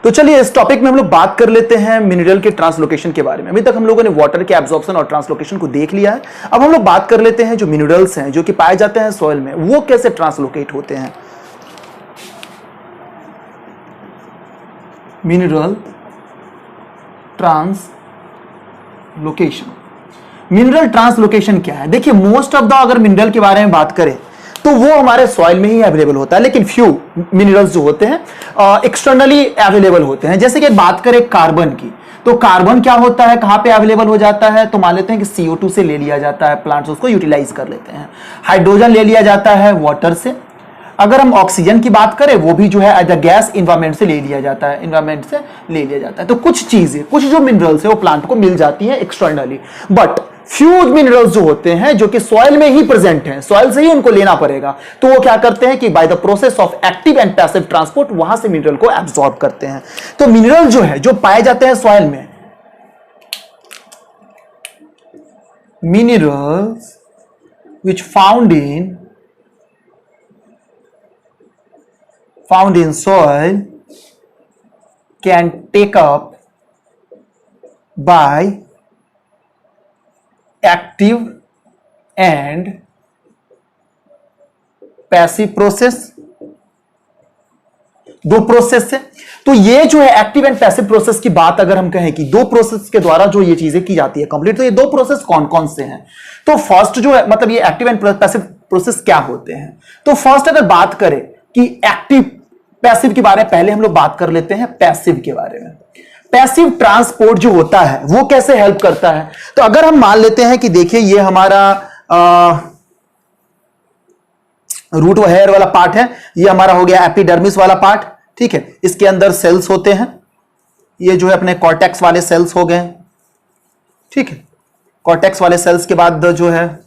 तो चलिए इस टॉपिक में हम लोग बात कर लेते हैं मिनरल के ट्रांसलोकेशन के बारे में। अभी तक हम लोगों ने वाटर के एब्जॉर्प्शन और ट्रांसलोकेशन को देख लिया है। अब हम लोग बात कर लेते हैं जो मिनरल्स हैं जो कि पाए जाते हैं सॉइल में, वो कैसे ट्रांसलोकेट होते हैं। मिनरल ट्रांसलोकेशन, मिनरल ट्रांसलोकेशन क्या है? देखिए मोस्ट ऑफ द अगर मिनरल के बारे में बात करें तो वो हमारे सॉइल में ही अवेलेबल होता है, लेकिन फ्यू मिनरल्स जो होते हैं एक्सटर्नली अवेलेबल होते हैं। जैसे कि बात करें कार्बन की, तो कार्बन क्या होता है, कहां पे अवेलेबल हो जाता है? तो मान लेते हैं कि CO2 से ले लिया जाता है, प्लांट्स उसको यूटिलाइज कर लेते हैं। हाइड्रोजन ले लिया जाता है वाटर से। अगर हम ऑक्सीजन की बात करें वो भी जो है एज अ गैस इन्वायरमेंट से ले लिया जाता है, इन्वायरमेंट से ले लिया जाता है। तो कुछ चीजें, कुछ जो मिनरल्स है वो प्लांट को मिल जाती है एक्सटर्नली, बट फ्यू मिनरल्स जो होते हैं जो कि सॉइल में ही प्रेजेंट हैं, सॉइल से ही उनको लेना पड़ेगा, तो वो क्या करते हैं कि by the process of active and passive transport वहां से मिनरल को एब्सॉर्ब करते हैं। तो मिनरल जो है जो पाए जाते हैं सॉइल में, minerals which found in soil can take up by active and passive process। दो प्रोसेस से, तो ये जो है एक्टिव एंड पैसिव प्रोसेस की बात अगर हम कहें कि दो प्रोसेस के द्वारा जो ये चीजें की जाती है कंप्लीट, तो ये दो प्रोसेस कौन कौन से हैं? तो फर्स्ट जो है मतलब ये एक्टिव एंड पैसिव प्रोसेस क्या होते हैं? तो फर्स्ट अगर बात करें कि एक्टिव पैसिव के बारे में, पहले हम लोग बात कर लेते हैं पैसिव के बारे में। पैसिव ट्रांसपोर्ट जो होता है वो कैसे हेल्प करता है? तो अगर हम मान लेते हैं कि देखिए ये हमारा रूट व हेयर वाला पार्ट है, ये हमारा हो गया एपिडर्मिस वाला पार्ट, ठीक है। इसके अंदर सेल्स होते हैं, ये जो है अपने कॉर्टेक्स वाले सेल्स हो गए, ठीक है। कॉर्टेक्स वाले सेल्स के बाद जो है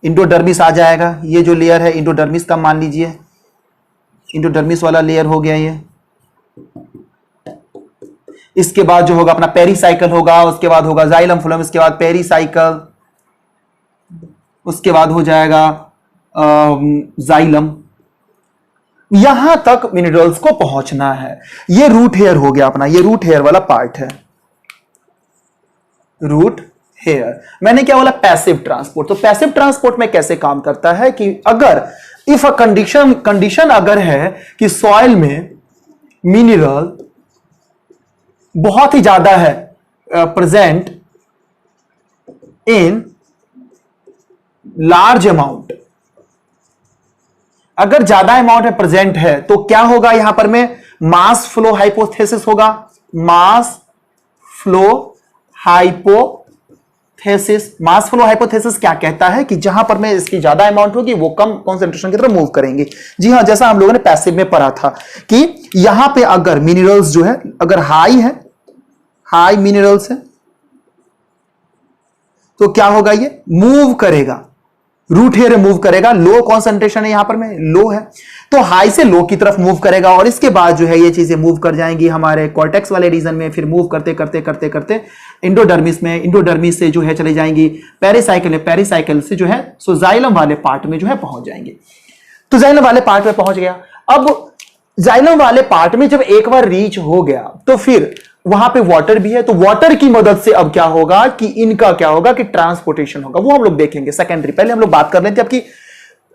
इंडोडर्मिस आ जाएगा। ये जो लेयर है इंडोडर्मिस का मान लीजिए, इंडोडर्मिस वाला लेयर हो गया ये। इसके बाद जो होगा अपना पेरीसाइकल होगा, उसके बाद होगा जाइलम फ्लोएम, इसके बाद पेरीसाइकल, उसके बाद हो जाएगा जाइलम। यहां तक मिनरल्स को पहुंचना है। ये रूट हेयर हो गया अपना, ये रूट हेयर वाला पार्ट है, रूट हेयर। मैंने क्या बोला? Passive transport. तो पैसिव ट्रांसपोर्ट में कैसे काम करता है कि अगर इफ अ कंडीशन अगर है कि सॉइल में मिनरल बहुत ही ज्यादा है प्रेजेंट इन लार्ज अमाउंट, अगर ज्यादा अमाउंट में प्रेजेंट है तो क्या होगा? यहां पर में मास फ्लो हाइपोथेसिस होगा। Mass flow hypothesis, mass flow hypothesis क्या कहता है कि जहां पर में इसकी ज्यादा अमाउंट होगी वो कम कॉन्सेंट्रेशन की तरफ मूव करेंगे। जी हां, जैसा हम लोगों ने पैसिव में पढ़ा था कि यहां पे अगर मिनरल्स जो है अगर हाई है, हाई मिनरल्स है, तो क्या होगा? ये मूव करेगा, रूट हेयर मूव करेगा। लो कॉन्सेंट्रेशन है यहां पर में, लो है, तो हाई से लो की तरफ मूव करेगा और इसके बाद जो है ये चीजें मूव कर जाएंगी हमारे कॉर्टेक्स वाले रीजन में, फिर मूव करते करते करते करते इंडोडर्मिस में, इंडोडर्मिस से जो है चले जाएंगी पेरिसाइकिल में, पेरिसाइकिल से जो है सो जाइलम वाले पार्ट में जो है पहुंच जाएंगे। तो जाइलम वाले पार्ट में पहुंच गया। अब जाइलम वाले पार्ट में जब एक बार रीच हो गया तो फिर वहां पे वाटर भी है, तो वाटर की मदद से अब क्या होगा कि इनका क्या होगा कि ट्रांसपोर्टेशन होगा, वो हम लोग देखेंगे सेकेंडरी। पहले हम लोग बात कर लेते हैं अब कि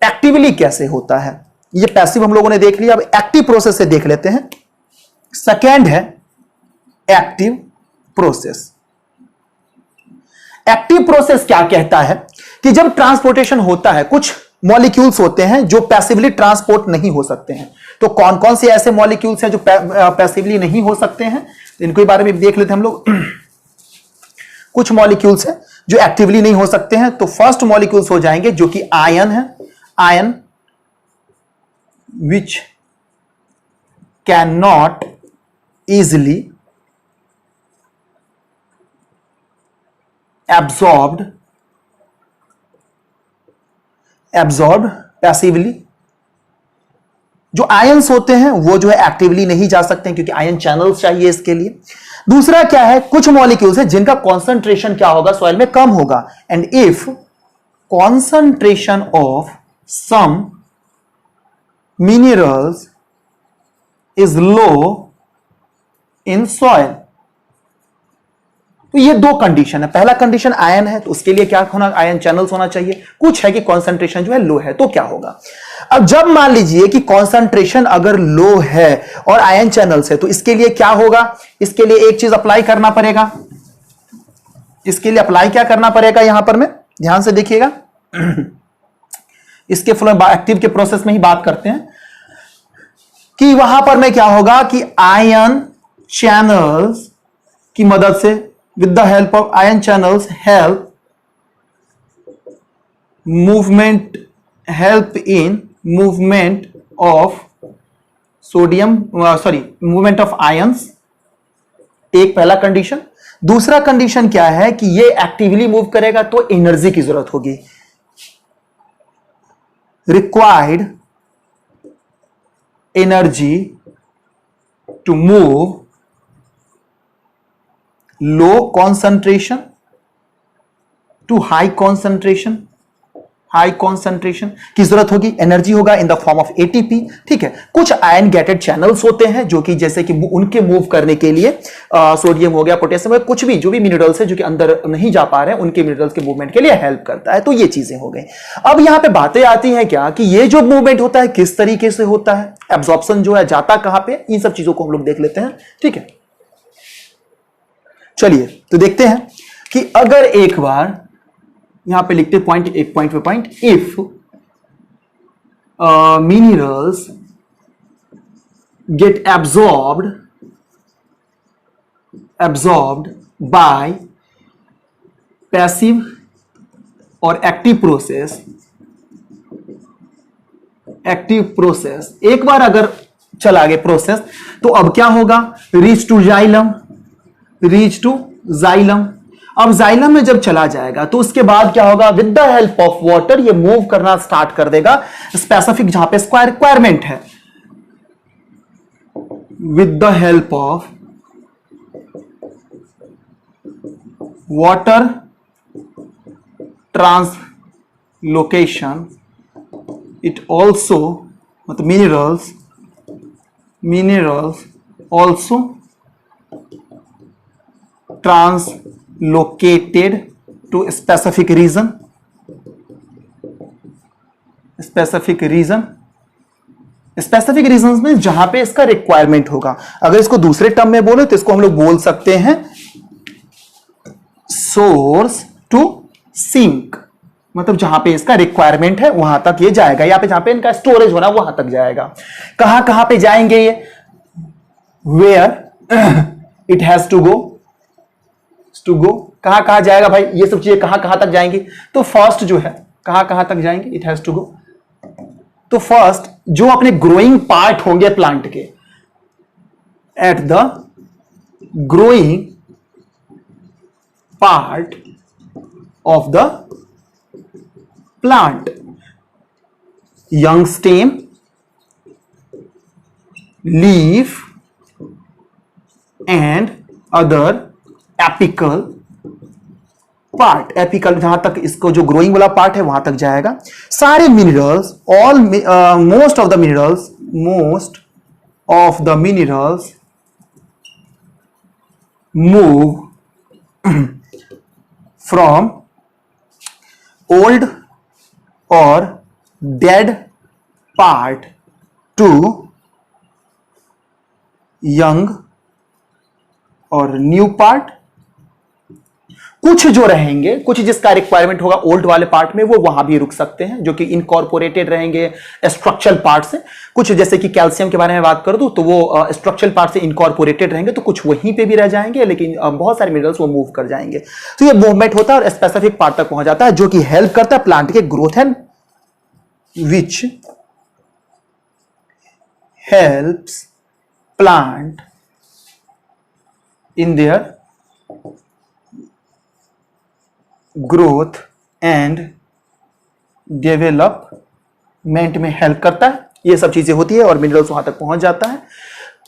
एक्टिवली कैसे होता है। ये पैसिव हम लोगों ने देख लिया, अब एक्टिव प्रोसेस से देख लेते हैं। सेकेंड है एक्टिव प्रोसेस। एक्टिव प्रोसेस क्या कहता है कि जब ट्रांसपोर्टेशन होता है, कुछ मॉलिक्यूल्स होते हैं जो पैसिवली ट्रांसपोर्ट नहीं हो सकते हैं। तो कौन कौन से ऐसे मॉलिक्यूल्स हैं जो पैसिवली नहीं हो सकते हैं, इनके बारे में देख लेते हैं हम लोग। कुछ मॉलिक्यूल्स हैं जो एक्टिवली नहीं हो सकते हैं। तो फर्स्ट मॉलिक्यूल्स हो जाएंगे जो कि आयन है, ion which can not easily absorbed passively. जो आयंस होते हैं वो जो है एक्टिवली नहीं जा सकते हैं क्योंकि आयन चैनल्स चाहिए इसके लिए। दूसरा क्या है, कुछ मॉलिक्यूल्स है जिनका कॉन्सेंट्रेशन क्या होगा, सॉइल में कम होगा। And if concentration of some minerals is low, in soil. तो ये दो कंडीशन है। पहला कंडीशन आयन है, तो उसके लिए क्या होना, आयन चैनल्स होना चाहिए। कुछ है कि कॉन्सेंट्रेशन जो है लो है, तो क्या होगा। अब जब मान लीजिए कि कॉन्सेंट्रेशन अगर लो है और आयन चैनल्स है, तो इसके लिए क्या होगा, इसके लिए एक चीज अप्लाई करना पड़ेगा। इसके लिए अप्लाई क्या करना पड़ेगा, यहां पर में ध्यान से देखिएगा। इसके फ्लो एक्टिव के प्रोसेस में ही बात करते हैं कि वहां पर में क्या होगा कि आयन चैनल्स की मदद से, with the help of ion channels help in movement of sodium, movement of ions. एक पहला कंडीशन। दूसरा कंडीशन क्या है कि ये एक्टिवली मूव करेगा तो एनर्जी की जरूरत होगी। Required energy to move low concentration to high concentration. High concentration की जरूरत होगी, एनर्जी होगा in the form of ATP. ठीक है। कुछ आयन गेटेड चैनल्स होते हैं जो कि जैसे कि उनके मूव करने के लिए सोडियम हो गया, पोटेशियम हो गया, कुछ भी जो भी मिनरल्स है जो कि अंदर नहीं जा पा रहे हैं, उनके मिनरल्स के मूवमेंट के लिए हेल्प करता है। तो ये चीजें हो गई। अब यहां पे बातें आती हैं क्या कि ये जो मूवमेंट होता है किस तरीके से होता है, एब्जॉर्प्शन जो है जाता कहां पे, इन सब चीजों को हम लोग देख लेते हैं। ठीक है, चलिए तो देखते हैं कि अगर एक बार यहां पे लिखते पॉइंट, एक पॉइंट पे point, if minerals get absorbed by passive और एक्टिव प्रोसेस, एक बार अगर चला गया प्रोसेस, तो अब क्या होगा, रीच टू जाइलम। अब जाइलम में जब चला जाएगा तो उसके बाद क्या होगा, with the help of water ये मूव करना स्टार्ट कर देगा स्पेसिफिक जहां पे इसका रिक्वायरमेंट है। With the help of water translocation it also, मतलब minerals also translocated to specific region में जहां पे इसका रिक्वायरमेंट होगा। अगर इसको दूसरे टर्म में बोले तो इसको हम लोग बोल सकते हैं सोर्स टू सिंक, मतलब जहां पे इसका रिक्वायरमेंट है वहां तक ये जाएगा, या पे जहां पे इनका स्टोरेज होना वहां तक जाएगा। कहां पे जाएंगे ये, where it has to go, कहां जाएगा भाई, ये सब चीजें कहां तक जाएंगी। तो फर्स्ट जो है कहां तक जाएंगे, इट हैज टू गो। तो फर्स्ट जो अपने ग्रोइंग पार्ट होंगे प्लांट के, at the growing part of the plant, young stem, leaf and other apical part. Apical जहां तक इसको जो ग्रोइंग वाला पार्ट है वहां तक जाएगा। सारे minerals, most of the minerals move from old और डेड पार्ट टू यंग और न्यू पार्ट। कुछ जो रहेंगे, कुछ जिसका रिक्वायरमेंट होगा ओल्ड वाले पार्ट में, वो वहां भी रुक सकते हैं, जो कि इनकॉर्पोरेटेड रहेंगे स्ट्रक्चरल पार्ट से। कुछ जैसे कि कैल्शियम के बारे में बात कर दूं तो वो स्ट्रक्चरल पार्ट से इनकॉर्पोरेटेड रहेंगे, तो कुछ वहीं पे भी रह जाएंगे, लेकिन बहुत सारे मिनरल्स वो मूव कर जाएंगे। तो ये मूवमेंट होता है और स्पेसिफिक पार्ट तक पहुंच जाता है, जो कि हेल्प करता है प्लांट के growth and which helps plant in their growth and development में हेल्प करता है। ये सब चीजें होती है और मिनरल्स वहां तक पहुंच जाता है।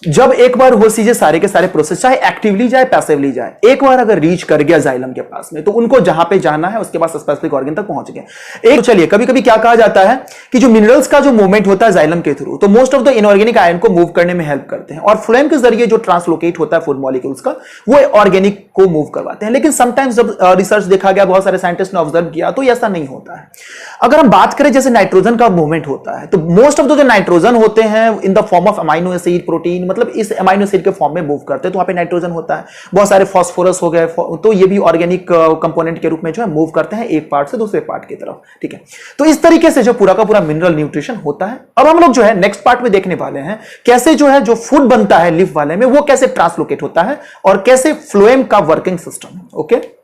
जब एक बार वो चीजें सारे के सारे प्रोसेस चाहे एक्टिवली जाए पैसिवली जाए, एक बार अगर रीच कर गया जाइलम के पास में, तो उनको जहां पे जाना है उसके पास स्पेसिफिक ऑर्गन तक पहुंच गए। एक चलिए कभी कभी क्या कहा जाता है कि जो मिनरल्स का जो मूवमेंट होता है जाइलम के थ्रू, तो most of the inorganic ion को मूव करने में हेल्प करते हैं, और फ्लोएम के जरिए जो ट्रांसलोकेट होता है फूड मॉलिक्यूल्स का, वो ऑर्गेनिक को मूव करवाते हैं। लेकिन समटाइम्स जब रिसर्च देखा गया, बहुत सारे साइंटिस्ट ने ऑब्जर्व किया, तो ऐसा नहीं होता है। अगर हम बात करें जैसे नाइट्रोजन का मूवमेंट होता है, तो मोस्ट ऑफ द जो नाइट्रोजन होते हैं इन the form of amino acid protein, मतलब इस अमाइनो एसिड के फॉर्म में मूव करते हैं, तो वहां पे नाइट्रोजन होता है। बहुत सारे फास्फोरस हो गए, तो ये भी ऑर्गेनिक कंपोनेंट के रूप में जो है मूव करते हैं एक पार्ट से दूसरे पार्ट की तरफ, ठीक है। तो इस तरीके से जो पूरा का पूरा मिनरल न्यूट्रिशन होता है। अब हम लोग जो है नेक्स्ट पार्ट में देखने वाले हैं कैसे जो है जो फूड बनता है लीफ वाले में, वो कैसे ट्रांसलोकेट होता है और कैसे फ्लोएम का वर्किंग सिस्टम है। ओके।